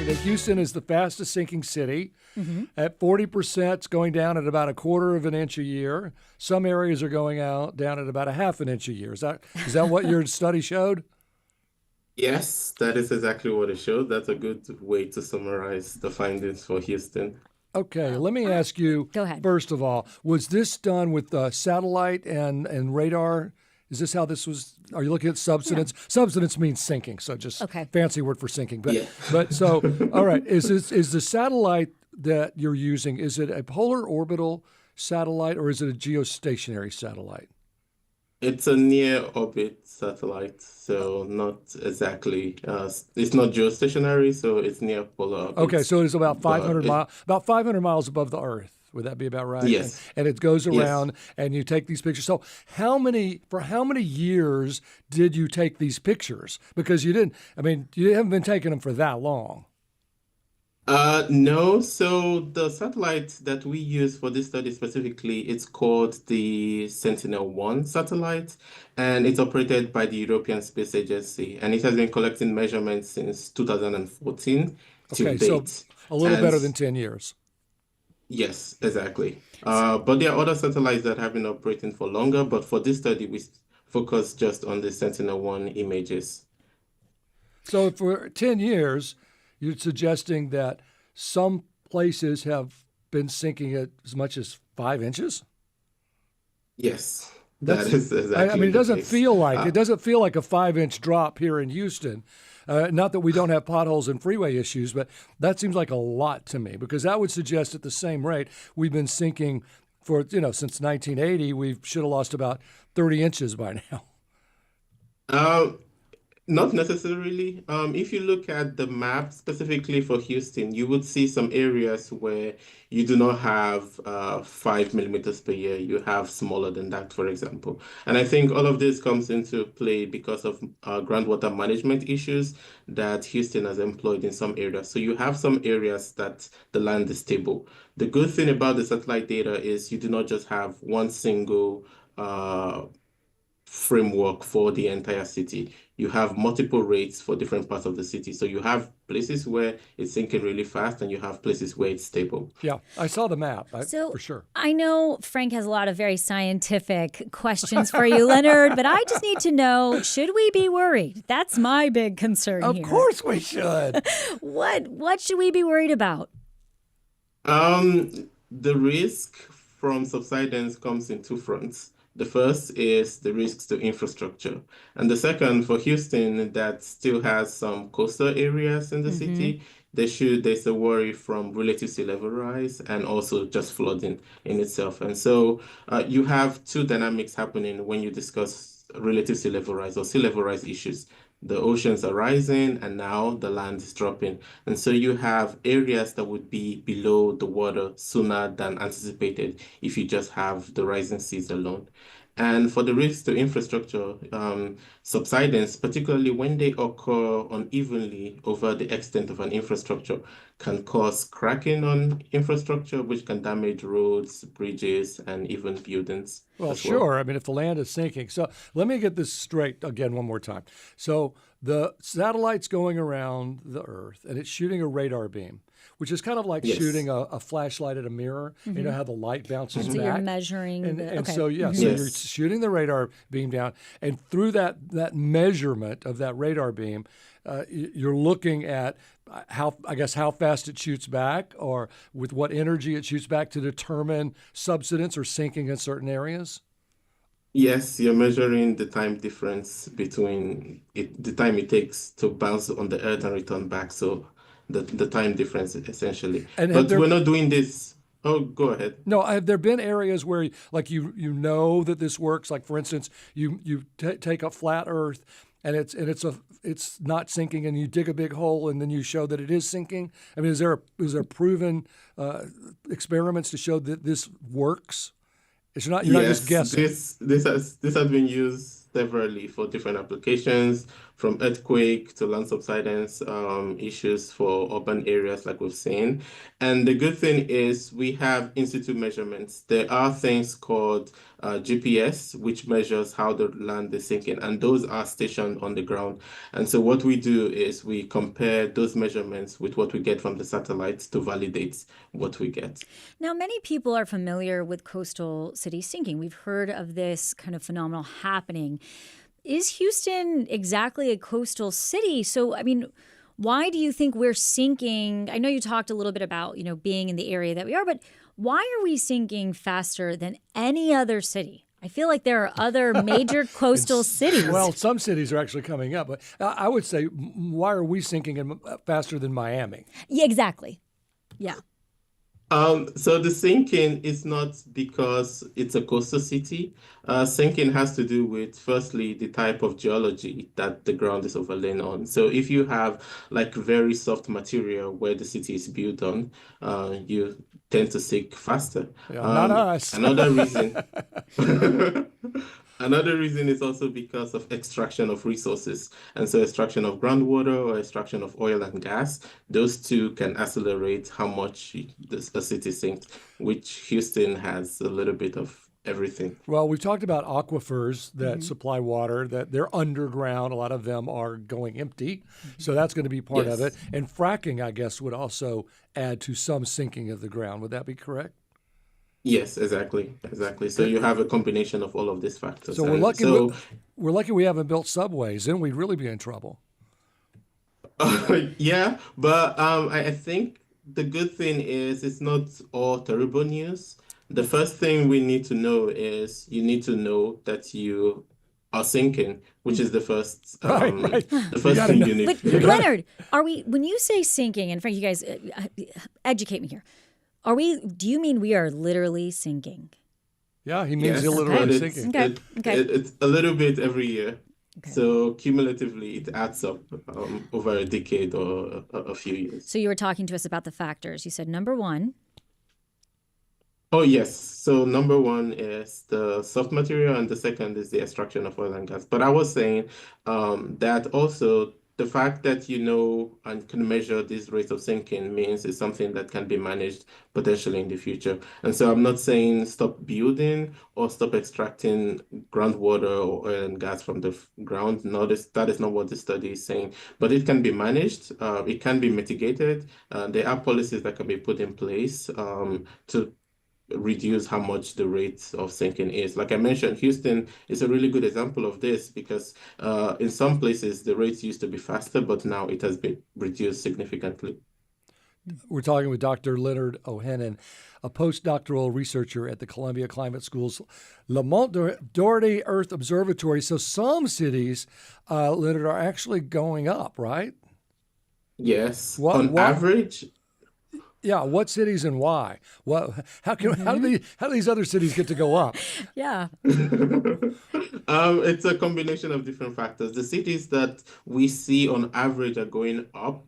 saying that Houston is the fastest sinking city. Mm-hmm. At 40%, it's going down at about a quarter of an inch a year. Some areas are going down at about a half an inch a year. Is that what your study showed? Yes, that is exactly what it showed. That's a good way to summarize the findings for Houston. Okay, let me ask you, Go ahead. first of all, was this done with satellite and radar? Is this how this was? Are you looking at subsidence? Yeah. Subsidence means sinking, so just fancy word for sinking. But, yeah. but so, all right, is the satellite that you're using, is it a polar orbital satellite or is it a geostationary satellite? It's a near orbit satellite, so not exactly. It's not geostationary, so it's near polar orbit. Okay, so it's about 500 miles above the Earth. Would that be about right? Yes. And it goes around, and you take these pictures. So how many years did you take these pictures? Because you haven't been taking them for that long. No. So the satellite that we use for this study specifically, it's called the Sentinel-1 satellite, and it's operated by the European Space Agency, and it has been collecting measurements since 2014 to date. So a little better than 10 years. Yes, exactly. But there are other satellites that have been operating for longer, but for this study, we focus just on the Sentinel-1 images. So for 10 years, you're suggesting that some places have been sinking at as much as 5 inches? Yes, that is exactly it doesn't feel like a 5-inch drop here in Houston. Not that we don't have potholes and freeway issues, but that seems like a lot to me because that would suggest at the same rate we've been sinking for, since 1980, we should have lost about 30 inches by now. Not necessarily. If you look at the map specifically for Houston, you would see some areas where you do not have 5 millimeters per year. You have smaller than that, for example. And I think all of this comes into play because of groundwater management issues that Houston has employed in some areas. So you have some areas that the land is stable. The good thing about the satellite data is you do not just have one single framework for the entire city. You have multiple rates for different parts of the city. So you have places where it's sinking really fast and you have places where it's stable. Yeah, I saw the map, for sure. I know Frank has a lot of very scientific questions for you, Leonard, but I just need to know, should we be worried? That's my big concern here. Of course we should. What should we be worried about? The risk from subsidence comes in two fronts. The first is the risks to infrastructure. And the second, for Houston, that still has some coastal areas in the city, there's a worry from relative sea level rise and also just flooding in itself. And so you have two dynamics happening when you discuss relative sea level rise or sea level rise issues. The oceans are rising and now the land is dropping. And so you have areas that would be below the water sooner than anticipated if you just have the rising seas alone. And for the risks to infrastructure, subsidence, particularly when they occur unevenly over the extent of an infrastructure, can cause cracking on infrastructure, which can damage roads, bridges, and even buildings. Well, sure. I mean, if the land is sinking. So let me get this straight again one more time. So the satellite's going around the Earth, and it's shooting a radar beam, which is kind of like shooting a flashlight at a mirror. You know how the light bounces back? So you're measuring so you're shooting the radar beam down, and through that measurement of that radar beam, you're looking at how fast it shoots back or with what energy it shoots back to determine subsidence or sinking in certain areas? Yes, you're measuring the time difference between the time it takes to bounce on the Earth and return back. So the time difference essentially. But we're not doing this. Oh, go ahead. No, have there been areas where like you know that this works? Like for instance, you take a flat Earth and it's not sinking, and you dig a big hole and then you show that it is sinking. I mean, is there proven experiments to show that this works? It's not. You're not just guessing. This has been used severally for different applications. from earthquake to land subsidence issues for urban areas like we've seen. And the good thing is we have in situ measurements. There are things called GPS, which measures how the land is sinking, and those are stationed on the ground. And so what we do is we compare those measurements with what we get from the satellites to validate what we get. Now, many people are familiar with coastal cities sinking. We've heard of this kind of phenomenon happening. Is Houston exactly a coastal city? So, I mean, why do you think we're sinking? I know you talked a little bit about, being in the area that we are, but why are we sinking faster than any other city? I feel like there are other major coastal cities. Well, some cities are actually coming up, but I would say, why are we sinking faster than Miami? Yeah, exactly. Yeah. So the sinking is not because it's a coastal city. Sinking has to do with, firstly, the type of geology that the ground is overlain on. So if you have like very soft material where the city is built on, you tend to sink faster. Yeah, not us. Another reason. Another reason is also because of extraction of resources. And so extraction of groundwater or extraction of oil and gas, those two can accelerate how much a city sinks, which Houston has a little bit of everything. Well, we've talked about aquifers that supply water, that they're underground. A lot of them are going empty. So that's going to be part of it. And fracking, I guess, would also add to some sinking of the ground. Would that be correct? Yes, exactly. So you have a combination of all of these factors. So we're lucky we haven't built subways, then we'd really be in trouble. Yeah, but I think the good thing is it's not all terrible news. The first thing we need to know is you need to know that you are sinking, which is the first Right. the first thing you need. But Leonard, when you say sinking, and Frank, you guys educate me here. Do you mean we are literally sinking? Yeah, he means Yes, literally but sinking. Okay. it's a little bit every year. Okay. So cumulatively, it adds up over a decade or a few years. So you were talking to us about the factors. You said number one. Oh, yes. So number one is the soft material, and the second is the extraction of oil and gas. But I was saying that also the fact that you know and can measure these rates of sinking means it's something that can be managed potentially in the future. And so I'm not saying stop building or stop extracting groundwater or oil and gas from the ground. No, that is not what the study is saying. But it can be managed. It can be mitigated. There are policies that can be put in place to reduce how much the rate of sinking is. Like I mentioned, Houston is a really good example of this because in some places the rates used to be faster, but now it has been reduced significantly. We're talking with Dr. Leonard Ohenhen, a postdoctoral researcher at the Columbia Climate School's Lamont-Doherty Earth Observatory. So some cities, Leonard, are actually going up, right? Yes. On average. Yeah, what cities and why? How do these other cities get to go up? Yeah. It's a combination of different factors. The cities that we see on average are going up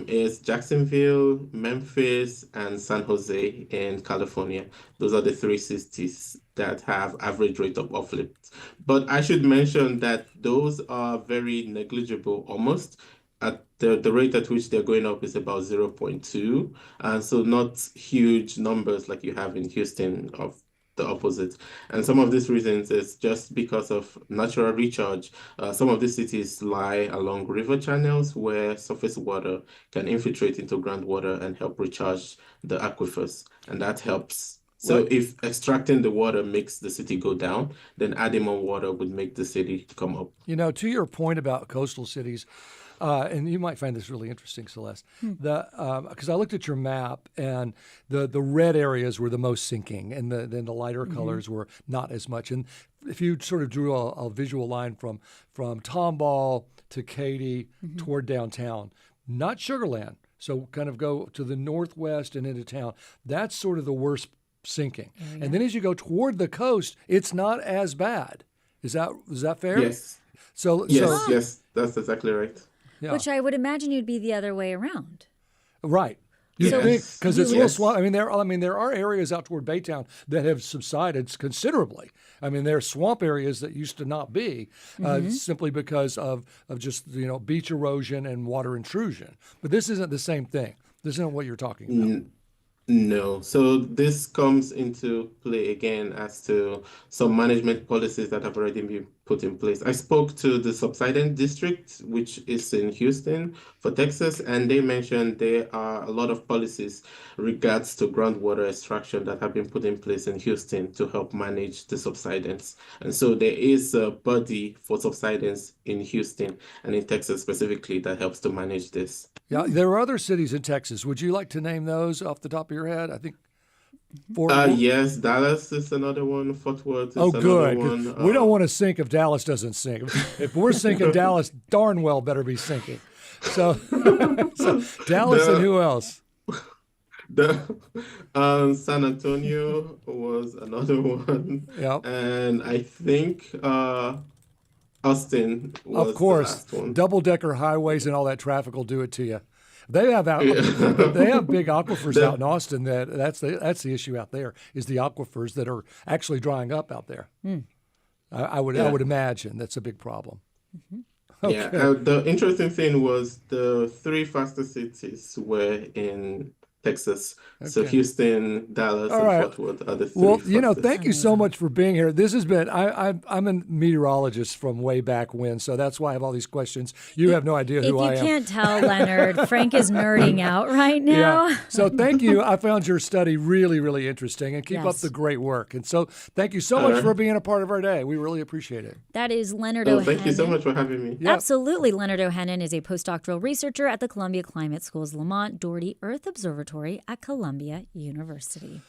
is Jacksonville, Memphis, and San Jose in California. Those are the three cities that have average rate of uplift. But I should mention that those are very negligible almost. At the rate at which they're going up is about 0.2, and so not huge numbers like you have in Houston of the opposite. And some of these reasons is just because of natural recharge. Some of these cities lie along river channels where surface water can infiltrate into groundwater and help recharge the aquifers, and that helps. So if extracting the water makes the city go down, then adding more water would make the city come up. To your point about coastal cities, and you might find this really interesting, Celeste, because I looked at your map and the red areas were the most sinking, and then the lighter colors were not as much. And if you sort of drew a visual line from Tomball to Katy toward downtown, not Sugarland, so kind of go to the northwest and into town, that's sort of the worst sinking. And then as you go toward the coast, it's not as bad. Is that fair? Yes. Yes, that's exactly right. Yeah. Which I would imagine you'd be the other way around. Right. You So think because it's a you- little swamp. There are areas out toward Baytown that have subsided considerably. I mean, there are swamp areas that used to not be simply because of just beach erosion and water intrusion. But this isn't the same thing. This isn't what you're talking about. No. So this comes into play again as to some management policies that have already been put in place. I spoke to the subsidence district, which is in Houston for Texas, and they mentioned there are a lot of policies regards to groundwater extraction that have been put in place in Houston to help manage the subsidence. And so there is a body for subsidence in Houston and in Texas specifically that helps to manage this. Yeah, there are other cities in Texas. Would you like to name those off the top of your head? I think Yes, Dallas is another one. Fort Worth is Oh, another good. 'Cause one. we don't want to sink if Dallas doesn't sink. If we're sinking, Dallas darn well better be sinking. So, so Dallas and who else? The San Antonio was another one, Yep. and I think Austin was Of course, the last one. double-decker highways and all that traffic will do it to you. They have they have big aquifers out in Austin. That's the issue out there is the aquifers that are actually drying up out there. I would imagine that's a big problem. Yeah, the interesting thing was the three fastest cities were in Texas. So Okay. Houston, Dallas, All and right. Fort Worth are the three Well, fastest. thank you so much for being here. This has been, I'm a meteorologist from way back when, so that's why I have all these questions. You have no idea If who you I am. can't tell, Leonard, Frank is nerding out right now. Yeah. So thank you. I found your study really, really interesting, and keep up Yes. the great work. And so thank you so much for being a part of our day. We really appreciate it. That is Leonard Oh, Ohenhen. thank you so much for having me. Yeah. Absolutely. Leonard Ohenhen is a postdoctoral researcher at the Columbia Climate School's Lamont-Doherty Earth Observatory at Columbia University.